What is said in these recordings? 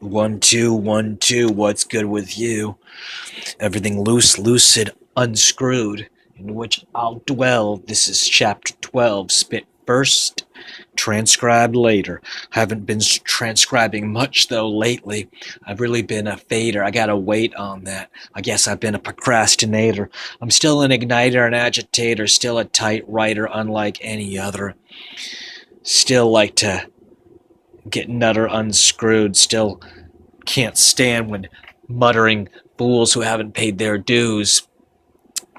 1 2 1 2. What's good with you? Everything loose, lucid, unscrewed, in which I'll dwell. This is chapter 12. Spit first, transcribed later. Haven't been transcribing much though lately. I've really been a fader. I gotta wait on that. I guess I've been a procrastinator. I'm still an igniter, an agitator, still a tight writer, unlike any other. Still like to get nutter unscrewed. Still can't stand when muttering fools who haven't paid their dues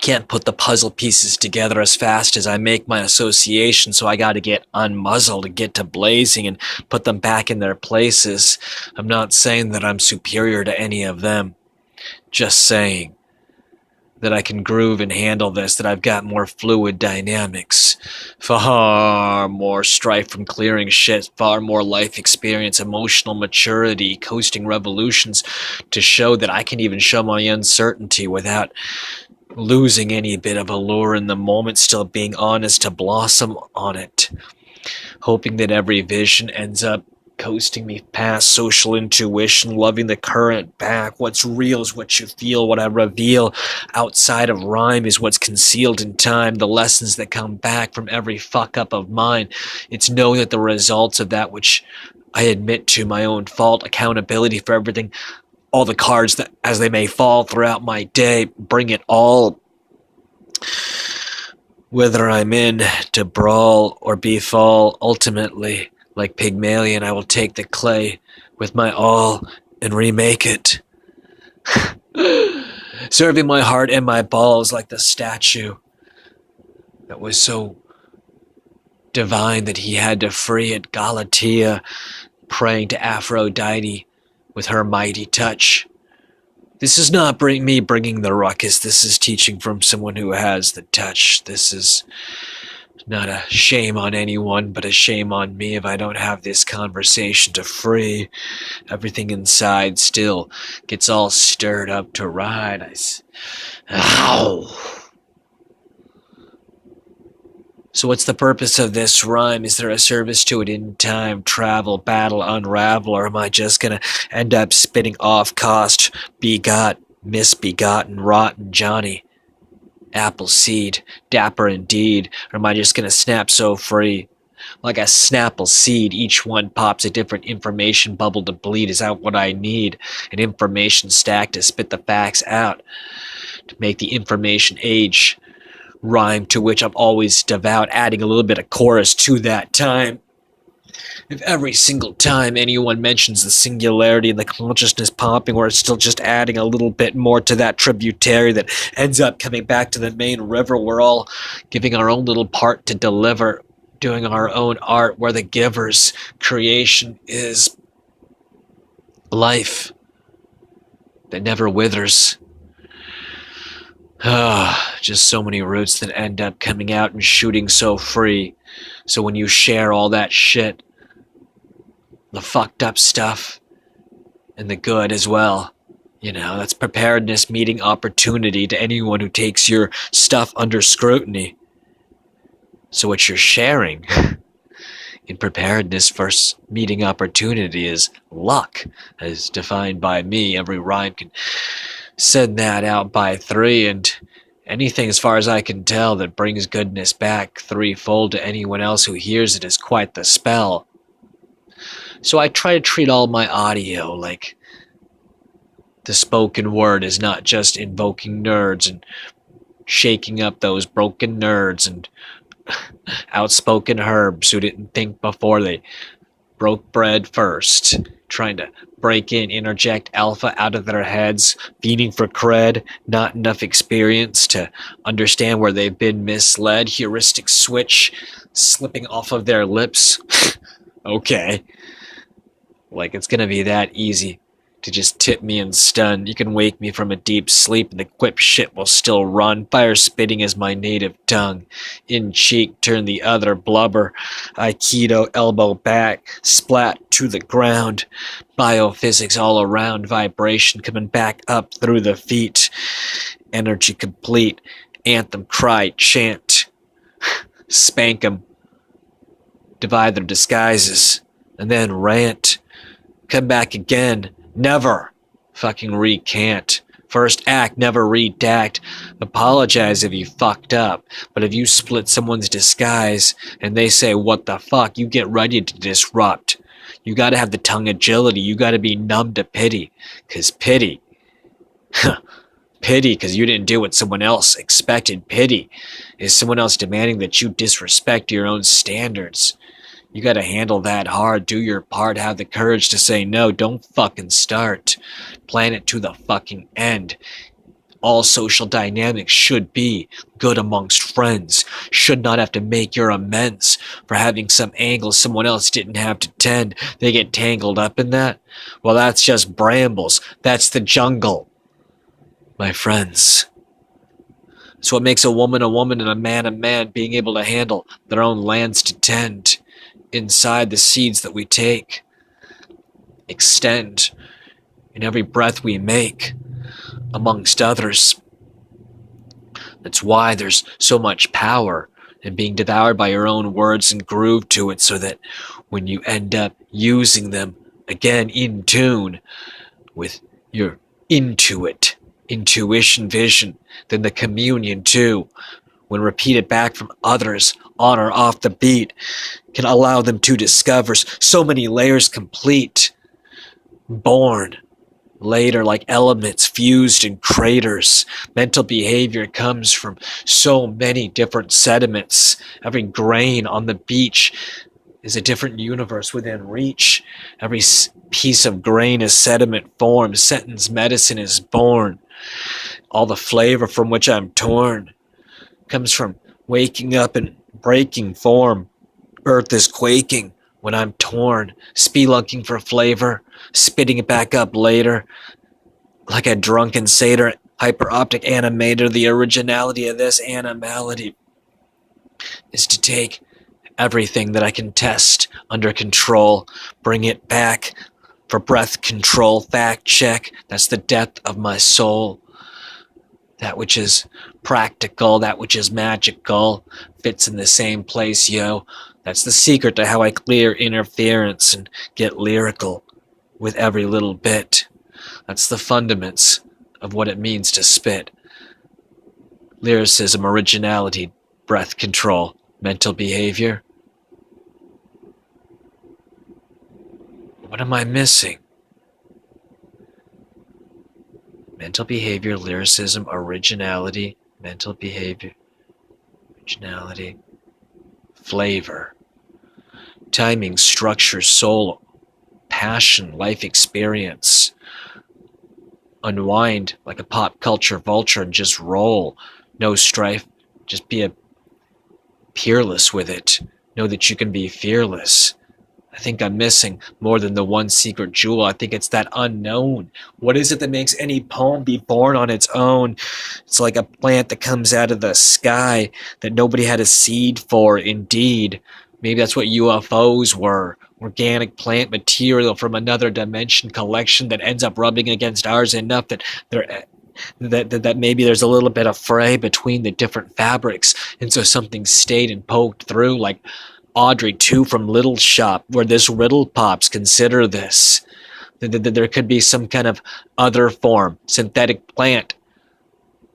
can't put the puzzle pieces together as fast as I make my association, so I gotta get unmuzzled and get to blazing and put them back in their places. I'm not saying that I'm superior to any of them, just saying that I can groove and handle this, that I've got more fluid dynamics, far more strife from clearing shit, far more life experience, emotional maturity, coasting revolutions to show that I can even show my uncertainty without losing any bit of allure in the moment, still being honest to blossom on it, hoping that every vision ends up coasting me past social intuition, loving the current back. What's real is what you feel. What I reveal outside of rhyme is what's concealed in time. The lessons that come back from every fuck up of mine. It's knowing that the results of that which I admit to my own fault, accountability for everything, all the cards that as they may fall throughout my day, bring it all. Whether I'm in to brawl or befall, ultimately, like Pygmalion, I will take the clay with my all and remake it. Serving my heart and my balls like the statue that was so divine that he had to free it, Galatea, praying to Aphrodite with her mighty touch. This is not me bringing the ruckus. This is teaching from someone who has the touch. This is not a shame on anyone, but a shame on me if I don't have this conversation to free. Everything inside still gets all stirred up to ride. Ow! So what's the purpose of this rhyme? Is there a service to it in time, travel, battle, unravel, or am I just gonna end up spitting off cost, begot, misbegotten, rotten Johnny? Apple seed, dapper indeed, or am I just gonna snap so free? Like a snapple seed, each one pops a different information bubble to bleed is out what I need. An information stack to spit the facts out, to make the information age. Rhyme to which I'm always devout, adding a little bit of chorus to that time. If every single time anyone mentions the singularity and the consciousness popping, or it's still just adding a little bit more to that tributary that ends up coming back to the main river, we're all giving our own little part to deliver, doing our own art, where the giver's creation is life that never withers. Just so many roots that end up coming out and shooting so free. So when you share all that shit, the fucked up stuff, and the good as well, that's preparedness meeting opportunity to anyone who takes your stuff under scrutiny. So what you're sharing in preparedness versus meeting opportunity is luck, as defined by me. Every rhyme can send that out by 3, and anything as far as I can tell that brings goodness back threefold to anyone else who hears it is quite the spell. So I try to treat all my audio like the spoken word is not just invoking nerds and shaking up those broken nerds and outspoken herbs who didn't think before they broke bread first, trying to break in, interject alpha out of their heads, feeding for cred, not enough experience to understand where they've been misled, heuristic switch slipping off of their lips. Okay. Like it's gonna be that easy to just tip me and stun. You can wake me from a deep sleep and the quip shit will still run. Fire spitting is my native tongue. In cheek, turn the other, blubber. Aikido, elbow back, splat to the ground. Biophysics all around, vibration coming back up through the feet. Energy complete. Anthem, cry, chant. Spank 'em. Divide their disguises. And then rant. come back again. Never fucking recant. First act, never redact. Apologize if you fucked up. But if you split someone's disguise and they say, what the fuck, you get ready to disrupt. You gotta have the tongue agility. You gotta be numb to pity. Cause pity, pity because you didn't do what someone else expected. Pity is someone else demanding that you disrespect your own standards. You gotta handle that hard, do your part, have the courage to say no, don't fucking start. Plan it to the fucking end. All social dynamics should be good amongst friends. Should not have to make your amends for having some angle someone else didn't have to tend. They get tangled up in that? Well, that's just brambles. That's the jungle. My friends. It's what makes a woman and a man, being able to handle their own lands to tend. Inside the seeds that we take, extend in every breath we make, amongst others. That's why there's so much power in being devoured by your own words and groove to it, so that when you end up using them again in tune with your intuition, vision, then the communion too, when repeated back from others on or off the beat, can allow them to discover so many layers complete, born later like elements fused in craters. Mental behavior comes from so many different sediments. Every grain on the beach is a different universe within reach. Every piece of grain is sediment formed. Sentence medicine is born. All the flavor from which I'm torn comes from waking up and breaking form. Earth is quaking when I'm torn, spelunking for flavor, spitting it back up later. Like a drunken satyr, hyper-optic animator, the originality of this animality is to take everything that I can test under control, bring it back for breath control, fact check. That's the depth of my soul. That which is practical, that which is magical, fits in the same place, yo. That's the secret to how I clear interference and get lyrical with every little bit. That's the fundaments of what it means to spit. Lyricism, originality, breath control, mental behavior. What am I missing? Mental behavior, lyricism, originality, mental behavior, originality, flavor, timing, structure, soul, passion, life experience. Unwind like a pop culture vulture and just roll. No strife, just be peerless with it. Know that you can be fearless. I think I'm missing more than the one secret jewel. I think it's that unknown. What is it that makes any poem be born on its own? It's like a plant that comes out of the sky that nobody had a seed for, indeed. Maybe that's what UFOs were. Organic plant material from another dimension collection that ends up rubbing against ours enough that that maybe there's a little bit of fray between the different fabrics, and so something stayed and poked through, like Audrey 2 from Little Shop, where this riddle pops. Consider this. There could be some kind of other form, synthetic plant,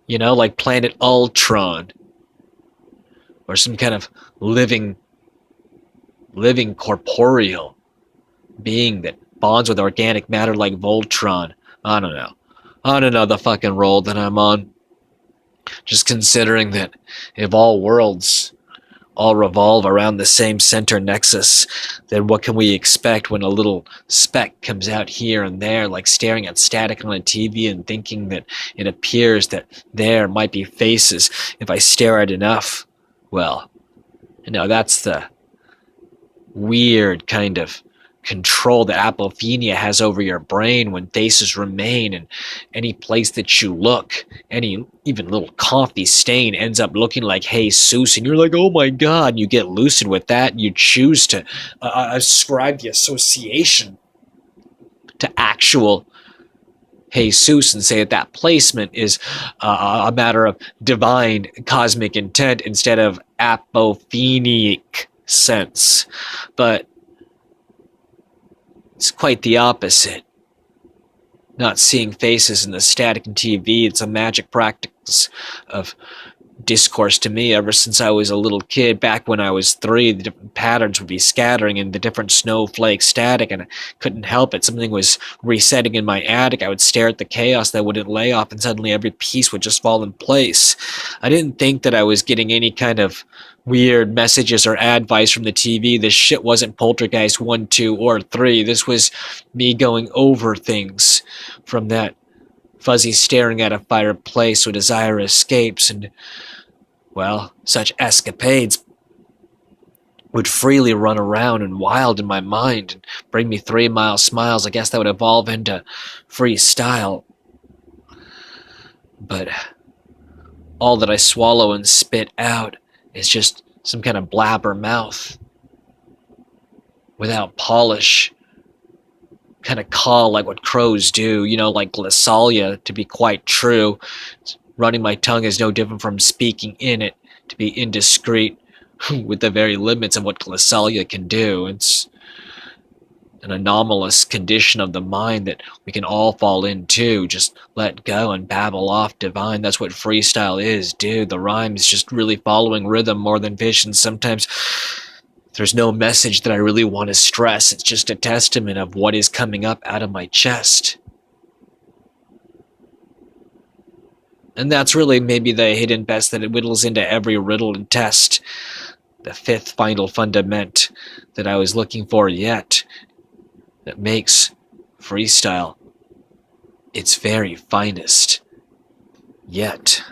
like Planet Ultron, or some kind of living corporeal being that bonds with organic matter like Voltron. I don't know the fucking role that I'm on. Just considering that if all worlds all revolve around the same center nexus, then what can we expect when a little speck comes out here and there, like staring at static on a TV and thinking that it appears that there might be faces if I stare at enough? Well, that's the weird kind of control that apophenia has over your brain when faces remain, and any place that you look, any even little coffee stain ends up looking like Jesus, and you're like, oh my god, you get lucid with that, and you choose to ascribe the association to actual Jesus and say that placement is a matter of divine cosmic intent instead of apophenic sense. But It's quite the opposite. Not seeing faces in the static TV, it's a magic practice of discourse to me ever since I was a little kid. Back when I was 3, the different patterns would be scattering in the different snowflake static, and I couldn't help it. Something was resetting in my attic. I would stare at the chaos that wouldn't lay off, and suddenly every piece would just fall in place. I didn't think that I was getting any kind of weird messages or advice from the TV. This shit wasn't Poltergeist 1, 2, or 3. This was me going over things from that fuzzy staring at a fireplace with desire escapes, and, well, such escapades would freely run around and wild in my mind and bring me 3-mile smiles. I guess that would evolve into freestyle. But all that I swallow and spit out is just some kind of blabber mouth without polish. Kind of call like what crows do, like glossalia, to be quite true. Running my tongue is no different from speaking in it, to be indiscreet with the very limits of what glossalia can do. It's an anomalous condition of the mind that we can all fall into. Just let go and babble off divine. That's what freestyle is, dude. The rhyme is just really following rhythm more than vision. Sometimes there's no message that I really want to stress. It's just a testament of what is coming up out of my chest. And that's really maybe the hidden best that it whittles into every riddle and test. The 5th final fundament that I was looking for yet. That makes freestyle its very finest yet.